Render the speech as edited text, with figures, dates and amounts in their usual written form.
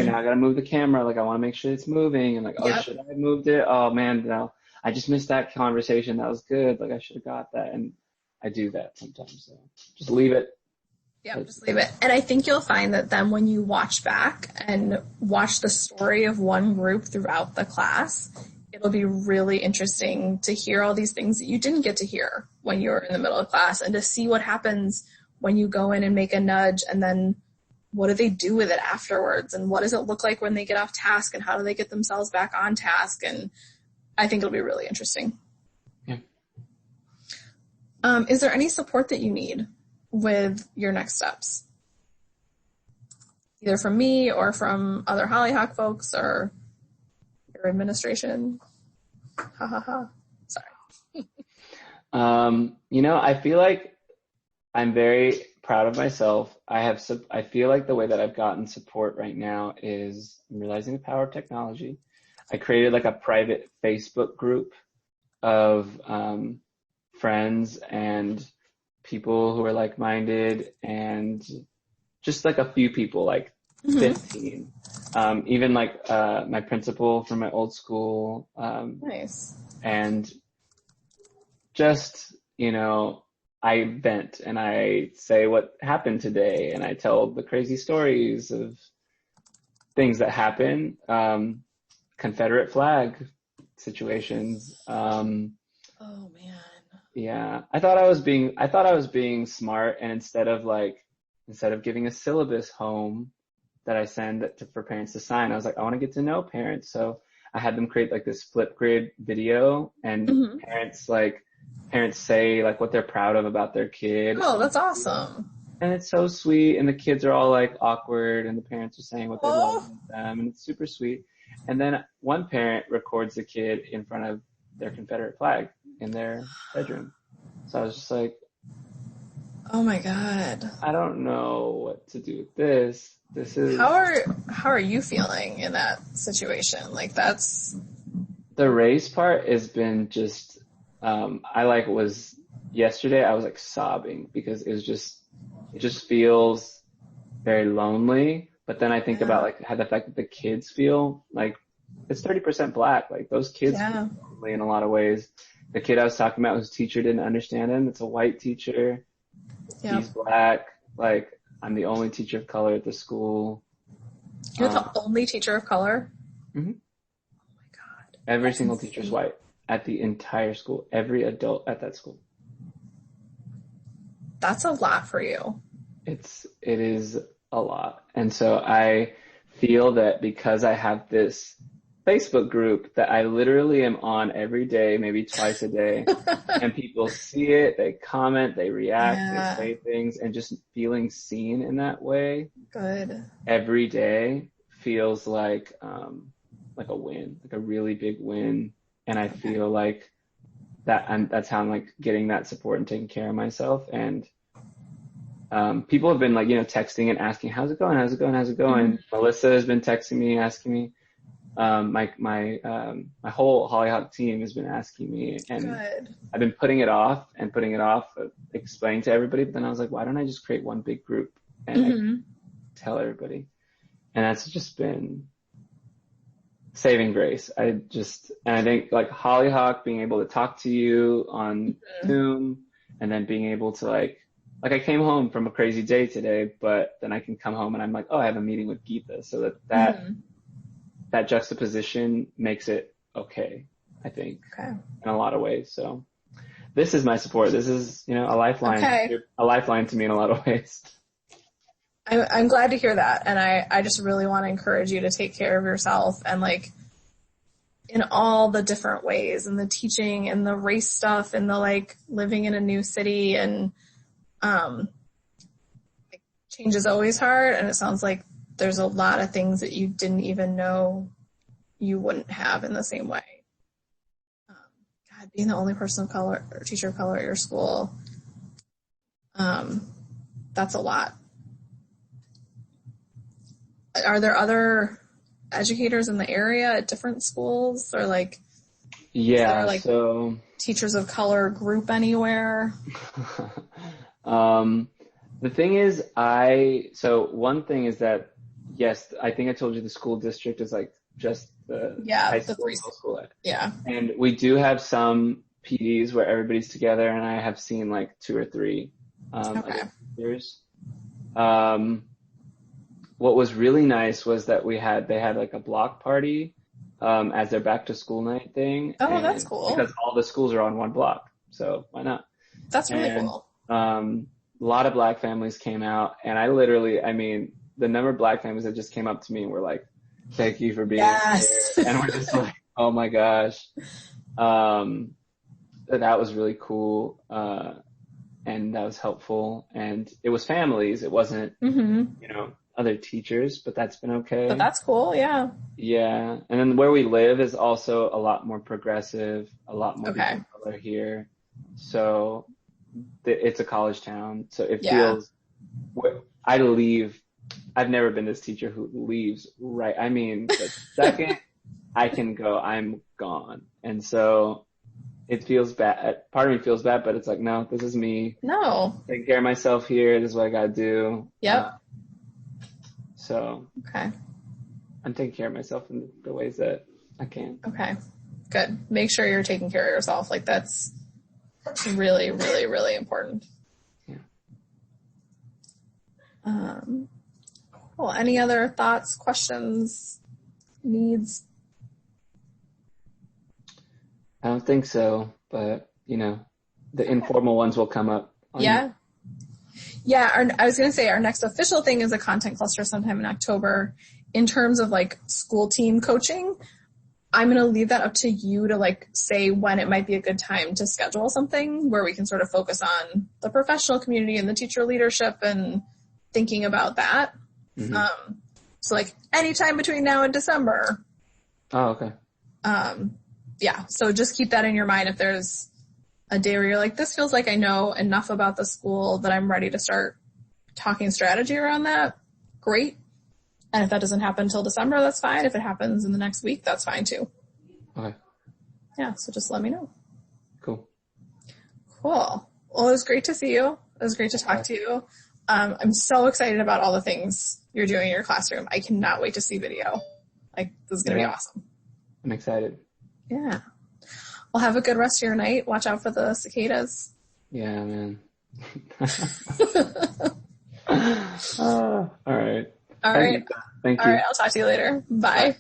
now I gotta move the camera. Like, I want to make sure it's moving. And like, oh, Yep. should I have moved it? Oh man, no, I just missed that conversation. That was good. Like, I should have got that. And I do that sometimes. So just leave it. Yep, just leave it. And I think you'll find that then when you watch back and watch the story of one group throughout the class, it'll be really interesting to hear all these things that you didn't get to hear when you were in the middle of class, and to see what happens when you go in and make a nudge, and then what do they do with it afterwards, and what does it look like when they get off task, and how do they get themselves back on task. And I think it'll be really interesting. Yeah. Is there any support that you need with your next steps? Either from me or from other Hollyhock folks or your administration? Ha ha ha. Sorry. I feel like I'm very proud of myself. I feel like the way that I've gotten support right now is I'm realizing the power of technology. I created like a private Facebook group of friends and people who are like-minded, and just like a few people, like 15. Even like my principal from my old school. Nice. And just, I vent and I say what happened today, and I tell the crazy stories of things that happen, Confederate flag situations. Oh man. Yeah, I thought I was being smart, and instead of giving a syllabus home that I send for parents to sign, I was like, I want to get to know parents. So I had them create like this Flipgrid video, and parents say like what they're proud of about their kid. Oh, that's awesome. And it's so sweet, and the kids are all like awkward, and the parents are saying what they love about them, and it's super sweet. And then one parent records the kid in front of their Confederate flag in their bedroom. So I was just like, oh my God. I don't know what to do with this. This is how are you feeling in that situation? Like, that's the race part has been just yesterday I was like sobbing because it just feels very lonely. But then I think about like how the fact that the kids feel like it's 30% black. Like, those kids feel lonely in a lot of ways. The kid I was talking about whose teacher didn't understand him. It's a white teacher. Yep. He's black. Like, I'm the only teacher of color at the school. You're the only teacher of color? Mm-hmm. Oh my God. Every single teacher's white at the entire school. Every adult at that school. That's a lot for you. It is a lot. And so I feel that because I have this Facebook group that I literally am on every day, maybe twice a day, and people see it, they comment, they react, they say things, and just feeling seen in that way. Good. Every day feels like a win, like a really big win. And I feel like that's how I'm like getting that support and taking care of myself. And people have been like, texting and asking, how's it going? Mm-hmm. Melissa has been texting me, asking me. My whole Hollyhock team has been asking me, and Good. I've been putting it off, explaining to everybody. But then I was like, why don't I just create one big group and tell everybody? And that's just been saving grace. I think like Hollyhock, being able to talk to you on Zoom, and then being able to like I came home from a crazy day today, but then I can come home and I'm like, oh, I have a meeting with Geetha, so that juxtaposition makes it okay, I think, in a lot of ways. So this is my support. This is, a lifeline, a lifeline to me in a lot of ways. I'm glad to hear that. And I just really want to encourage you to take care of yourself, and like in all the different ways, and the teaching and the race stuff and the like living in a new city, and change is always hard. And it sounds like there's a lot of things that you didn't even know you wouldn't have in the same way. God, being the only person of color or teacher of color at your school, that's a lot. Are there other educators in the area at different schools, or like, so teachers of color group anywhere? The thing is, one thing is that Yes, I think I told you the school district is like just the high school, middle school. Yeah. And we do have some PDs where everybody's together, and I have seen like 2 or 3 other years. What was really nice was that they had like a block party as their back to school night thing. Oh, that's cool. Because all the schools are on one block, so why not? That's really cool. A lot of Black families came out, and I mean, the number of Black families that just came up to me and were like, "Thank you for being here," and we're just like, "Oh my gosh." That was really cool, and that was helpful. And it was families; it wasn't, other teachers, but that's been okay. But that's cool, yeah. Yeah, and then where we live is also a lot more progressive, a lot more people of color here. So it's a college town, so it feels. I've never been this teacher who leaves right. I mean, the second I can go, I'm gone, and so it feels bad. Part of me feels bad, but it's like, no, this is me. No, taking care of myself here. This is what I gotta do. Yep. So I'm taking care of myself in the ways that I can. Okay, good. Make sure you're taking care of yourself. Like that's really, really, really important. Yeah. Well, any other thoughts, questions, needs? I don't think so, but the informal ones will come up. Yeah. I was going to say our next official thing is a content cluster sometime in October. In terms of like school team coaching, I'm going to leave that up to you to like say when it might be a good time to schedule something where we can sort of focus on the professional community and the teacher leadership and thinking about that. Mm-hmm. So like anytime between now and December. Oh, okay. Yeah. So just keep that in your mind. If there's a day where you're like, this feels like I know enough about the school that I'm ready to start talking strategy around that, great. And if that doesn't happen until December, that's fine. If it happens in the next week, that's fine too. Okay. Yeah. So just let me know. Cool. Well, it was great to see you. It was great to talk to you. I'm so excited about all the things you're doing in your classroom. I cannot wait to see video. Like, this is going to be awesome. I'm excited. Yeah. Well, have a good rest of your night. Watch out for the cicadas. Yeah, man. All right. All right. Thank you. All right. I'll talk to you later. Bye.